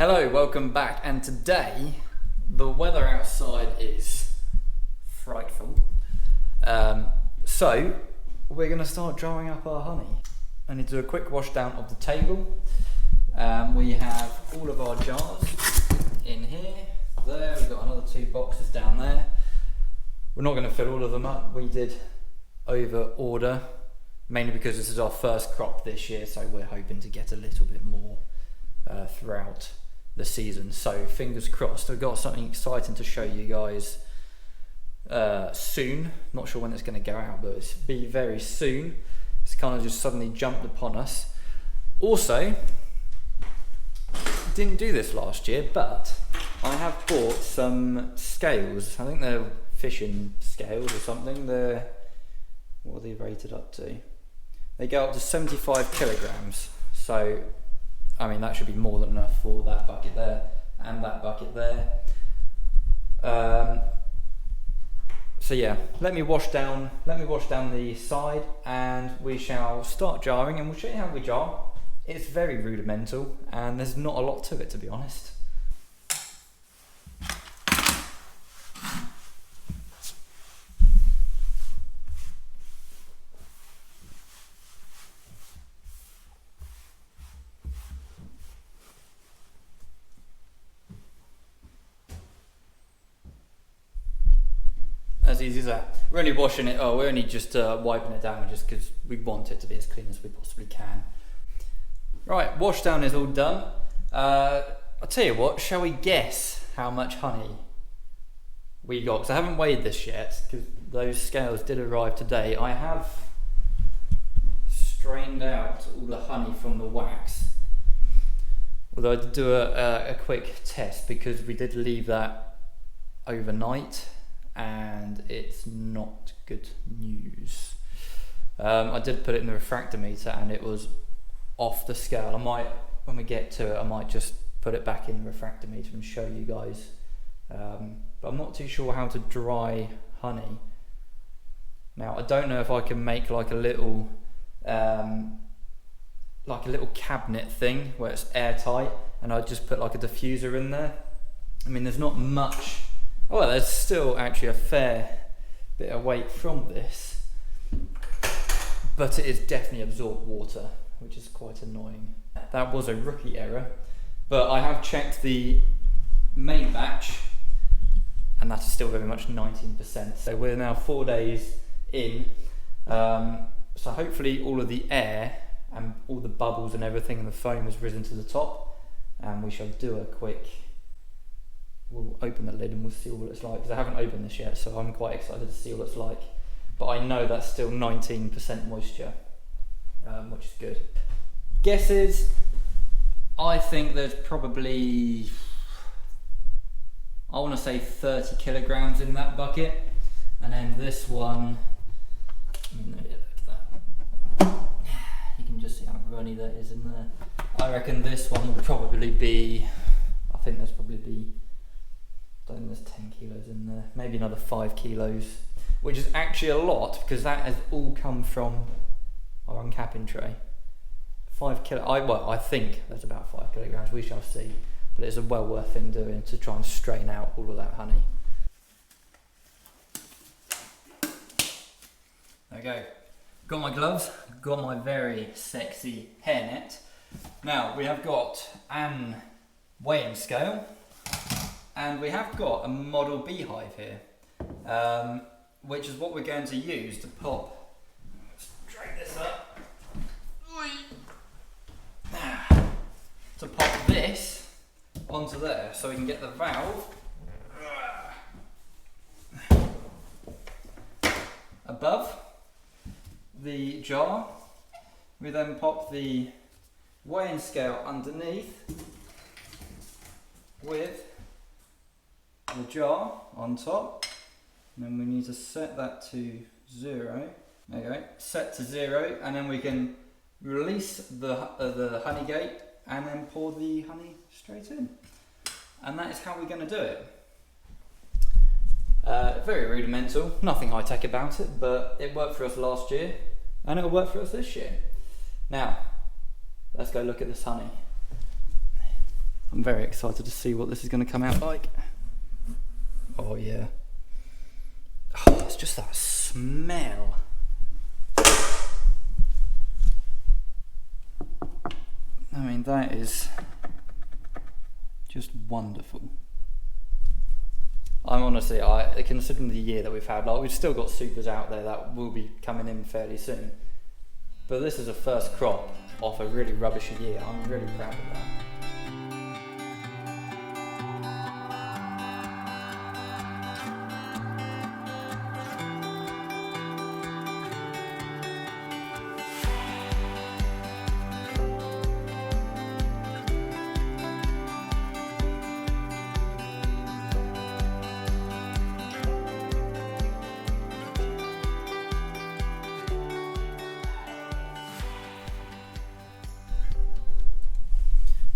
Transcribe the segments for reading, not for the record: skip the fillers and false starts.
Hello, welcome back, and today the weather outside is frightful. So we're going to start drying up our honey. I need to do a quick wash down of the table. We have all of our jars in here, there, we've got another 2 boxes down there. We're not going to fill all of them up, we did over order, mainly because this is our first crop this year, so we're hoping to get a little bit more throughout the season. So fingers crossed. I've got something exciting to show you guys soon. Not sure when it's going to go out, but it's be very soon. It's kind of just suddenly jumped upon us. Also, didn't do this last year, but I have bought some scales. I think they're fishing scales or something. What are they rated up to? They go up to 75 kilograms. So I mean, that should be more than enough for that bucket there and that bucket there. So yeah, let me wash down the side, and we shall start jarring, and we'll show you how we jar. It's very rudimental, and there's not a lot to it, to be honest. As easy as that. We're only washing it, we're only just wiping it down just because we want it to be as clean as we possibly can. Right, wash down is all done. I'll tell you what, shall we guess how much honey we got? Because I haven't weighed this yet, because those scales did arrive today. I have strained out all the honey from the wax. Although I did do a quick test, because we did leave that overnight, and it's not good news. I did put it in the refractometer and it was off the scale. When we get to it, I might just put it back in the refractometer and show you guys. But I'm not too sure how to dry honey. Now, I don't know if I can make like a little cabinet thing where it's airtight, and I just put like a diffuser in there. I mean, there's not much. Well, there's still actually a fair bit of weight from this, but it is definitely absorbed water, which is quite annoying. That was a rookie error, but I have checked the main batch, and that is still very much 19%. So we're now 4 days in, so hopefully all of the air and all the bubbles and everything and the foam has risen to the top, and we shall do a quick. We'll open the lid and we'll see what it's like, because I haven't opened this yet, so I'm quite excited to see what it's like. But I know that's still 19% moisture, which is good. Guesses, I think there's probably, I want to say 30 kilograms in that bucket, and then this one, look at that. You can just see how runny that is in there. I reckon this one will probably be, I think there's probably be, I think there's 10 kilos in there, maybe another 5 kilos, which is actually a lot, because that has all come from our uncapping tray. 5 kilo. I think there's about 5 kilograms, we shall see, but it's a well worth thing doing to try and strain out all of that honey. There we go. Got my gloves, got my very sexy hairnet. Now we have got an weighing scale, and we have got a model beehive here, which is what we're going to use to pop. Let's drag this up. To pop this onto there, so we can get the valve above the jar. We then pop the weighing scale underneath with the jar on top, and then we need to set that to 0. There you go, set to 0, and then we can release the honey gate and then pour the honey straight in, and that is how we're going to do it. Very rudimental, nothing high tech about it, but it worked for us last year and it'll work for us this year. Now let's go look at this honey. I'm very excited to see what this is going to come out like. Oh yeah. Oh, it's just that smell. I mean, that is just wonderful. I'm honestly, considering the year that we've had, like we've still got supers out there that will be coming in fairly soon. But this is a first crop off a really rubbish year. I'm really proud of that.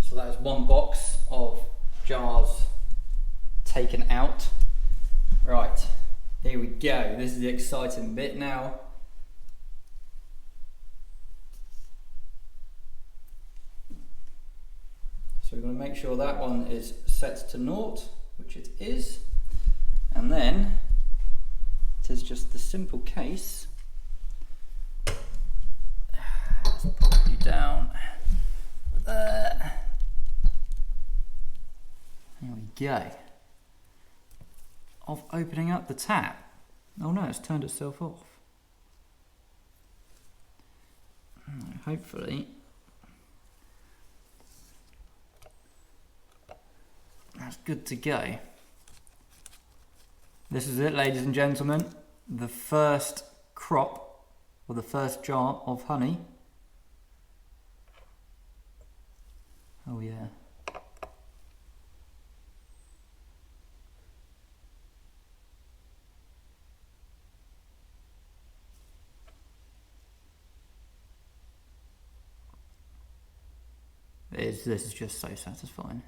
So that is one box of jars taken out. Right, here we go. This is the exciting bit now. So we're going to make sure that one is set to naught, which it is. And then it is just the simple case. Let's put you down there. There we go. Of opening up the tap. Oh no, it's turned itself off. Hopefully that's good to go. This is it, ladies and gentlemen. The first crop, or the first jar of honey. Oh yeah. This is just so satisfying.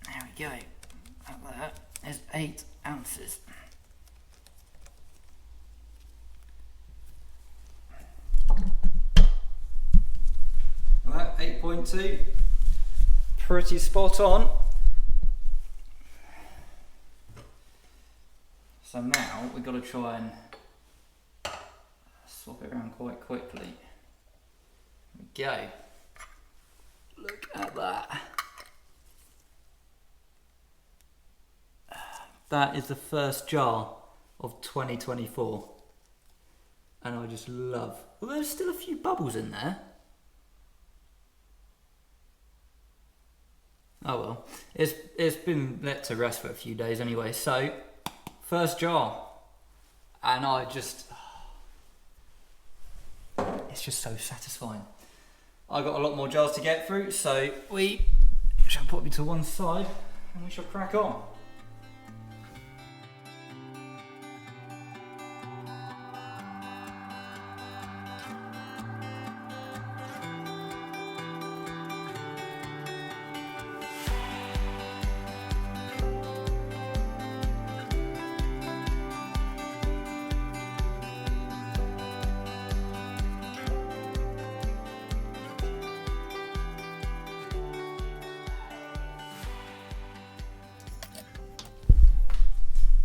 There we go. That is 8 ounces. Well, that 8.2, pretty spot on. So now we've got to try and swap it around quite quickly. There we go. Look at that. That is the first jar of 2024. And I just love... Well, there's still a few bubbles in there. Oh well. It's been let to rest for a few days anyway. So, first jar. And I just... It's just so satisfying. I've got a lot more jars to get through, so we shall put me to one side and we shall crack on.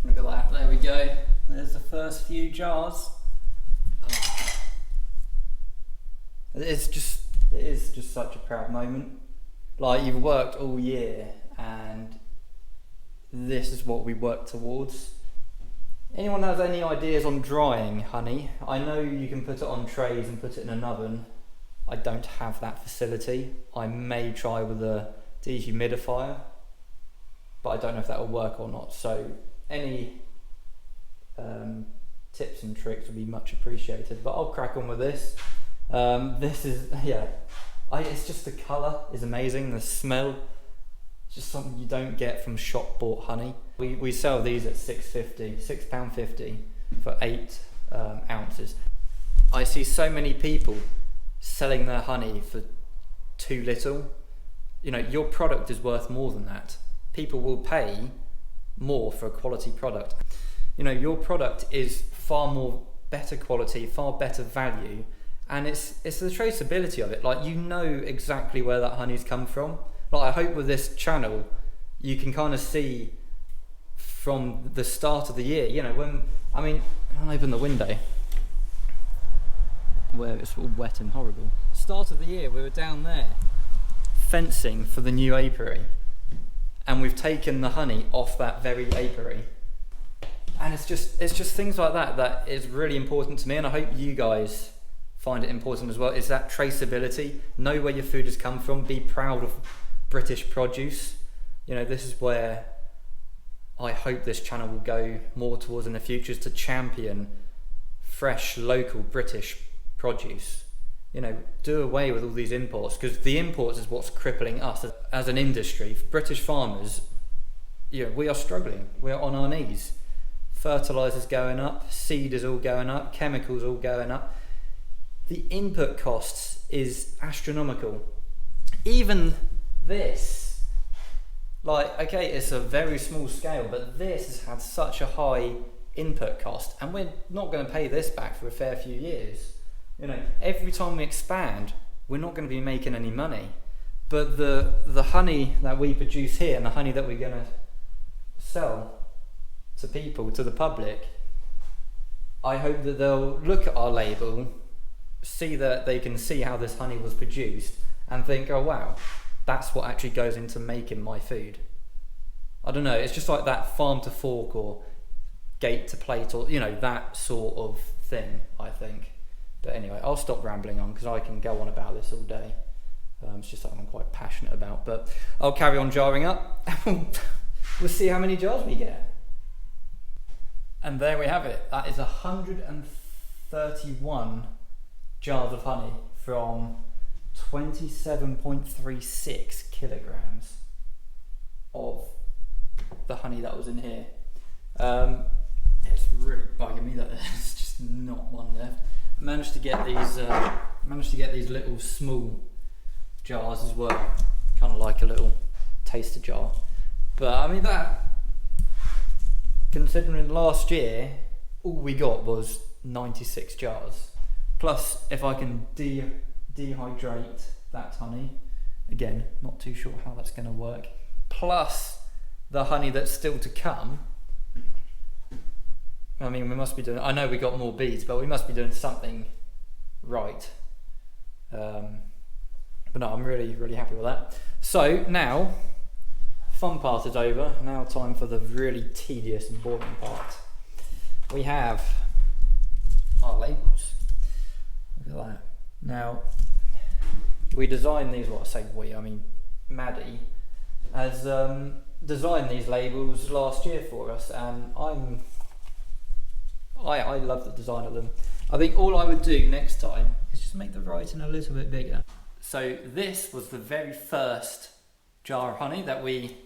Look at that, there we go. There's the first few jars. Oh. It is just such a proud moment. Like, you've worked all year and this is what we work towards. Anyone that has any ideas on drying honey, I know you can put it on trays and put it in an oven. I don't have that facility. I may try with a dehumidifier, but I don't know if that will work or not. So any tips and tricks would be much appreciated, but I'll crack on with this. This is, yeah, it's just the colour is amazing, the smell, it's just something you don't get from shop bought honey. We sell these at £6.50 for 8 ounces. I see so many people selling their honey for too little. You know, your product is worth more than that. People will pay more for a quality product. You know, your product is far more better quality, far better value, And it's the traceability of it. Like, you know exactly where that honey's come from. Like, I hope with this channel you can kind of see from the start of the year, you know, when, I mean, I'll open the window where it's all wet and horrible. Start of the year, we were down there fencing for the new apiary, and we've taken the honey off that very apiary. And it's just things like that that is really important to me, and I hope you guys find it important as well. Is that traceability. Know where your food has come from. Be proud of British produce. You know, this is where I hope this channel will go more towards in the future, is to champion fresh, local British produce. You know, do away with all these imports, because the imports is what's crippling us as an industry. For British farmers, you know, we are struggling. We are on our knees. Fertilizers going up, seed is all going up, chemicals all going up. The input costs is astronomical. Even this, like, okay, it's a very small scale, but this has had such a high input cost, and we're not going to pay this back for a fair few years. You know, every time we expand, we're not going to be making any money. But the honey that we produce here and the honey that we're going to sell to people, to the public, I hope that they'll look at our label, see that they can see how this honey was produced, and think, oh wow, that's what actually goes into making my food. I don't know, it's just like that farm to fork or gate to plate, or, you know, that sort of thing, I think. But anyway, I'll stop rambling on, because I can go on about this all day. It's just something I'm quite passionate about, but I'll carry on jarring up and we'll see how many jars we get. And there we have it. That is 131 jars of honey from 27.36 kilograms of the honey that was in here. It's really bugging me that there's just not one left. I managed to get these little small jars as well, kind of like a little taster jar. But I mean, that, considering last year all we got was 96 jars, plus if I can dehydrate that honey, again, not too sure how that's going to work, plus the honey that's still to come. I mean, we must be doing, I know we got more bees, but we must be doing something right. But no, I'm really, really happy with that. So now, fun part is over. Now time for the really tedious and boring part. We have our labels. Look at that. Now, we designed these, well, I say we, I mean Maddie, has designed these labels last year for us, and I love the design of them. I think all I would do next time is just make the writing a little bit bigger. So this was the very first jar of honey that we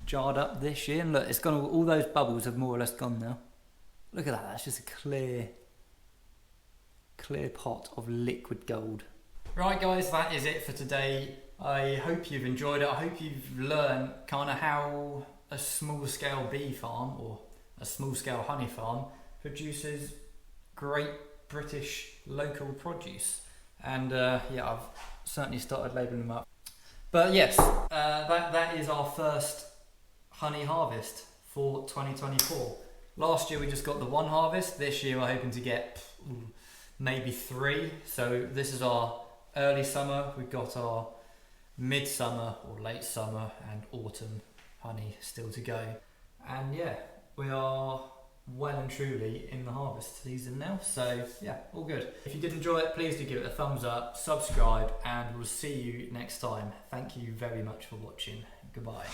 jarred up this year, and look, it's gone, all those bubbles have more or less gone now. Look at that, that's just a clear pot of liquid gold. Right guys, that is it for today. I hope you've enjoyed it. I hope you've learned kind of how a small scale bee farm, or a small scale honey farm, produces great British local produce. And yeah, I've certainly started labelling them up. But yes, that is our first honey harvest for 2024. Last year we just got the one harvest. This year we're hoping to get maybe 3. So this is our early summer. We've got our midsummer or late summer and autumn honey still to go. And yeah, we are well and truly in the harvest season now, so yeah, all good. If you did enjoy it, please do give it a thumbs up, subscribe, and we'll see you next time. Thank you very much for watching. Goodbye.